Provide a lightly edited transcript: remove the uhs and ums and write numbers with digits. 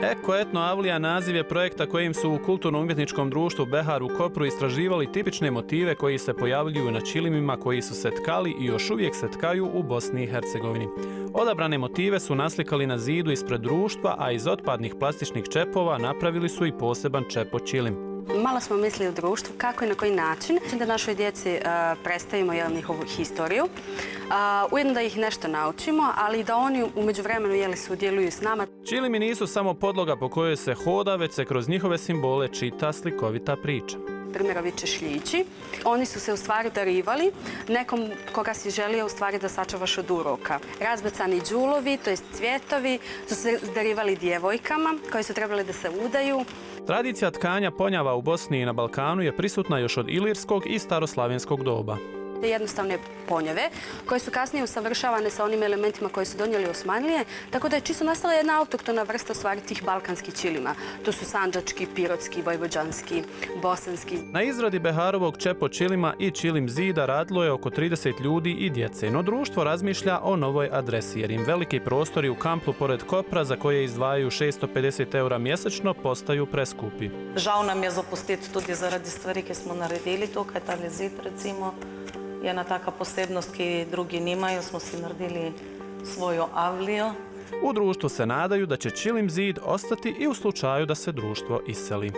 Eko-etno avlija naziv je projekta kojim su u Kulturno-umjetničkom društvu Behar u Kopru istraživali tipične motive koji se pojavljuju na čilimima koji su se tkali i još uvijek se tkaju u Bosni i Hercegovini. Odabrane motive su naslikali na zidu ispred društva, a iz otpadnih plastičnih čepova napravili su i poseban čepo čilim. Malo smo mislili u društvu kako i na koji način da našoj djeci predstavimo njihovu historiju, ujedno da ih nešto naučimo, ali da oni u međuvremenu sudjeluju s nama. Čilimi nisu samo podloga po kojoj se hoda, već se kroz njihove simbole čita slikovita priča. Primjerovi češljići, oni su se u stvari darivali nekom koga si želio u stvari da sačuvaš od uroka. Razbacani đulovi, to jest cvjetovi, su se darivali djevojkama koje su trebale da se udaju. Tradicija tkanja ponjava u Bosni i na Balkanu je prisutna još od ilirskog i staroslavenskog doba. Jednostavne ponjave koje su kasnije usavršavane sa onim elementima koje su donijeli Osmanlije, tako da je čisto nastala jedna autoktona vrsta u stvari tih balkanskih čilima. To su sandžački, pirotski, vojvođanski, bosanski. Na izradi Beharovog čepo čilima i čilim zida radilo je oko 30 ljudi i djece, no društvo razmišlja o novoj adresi jer im veliki prostori u Kamplu pored Kopra za koje izdvajaju 650 eura mjesečno postaju preskupi. Žal nam je zapustiti tudi zaradi stvari, ki smo naredili tukaj, tale zid recimo. Je ena taka posebnost, ki drugi nimajo, smo si naredili svojo avlijo. U društvu se nadaju da će čilim zid ostati i u slučaju da se društvo iseli.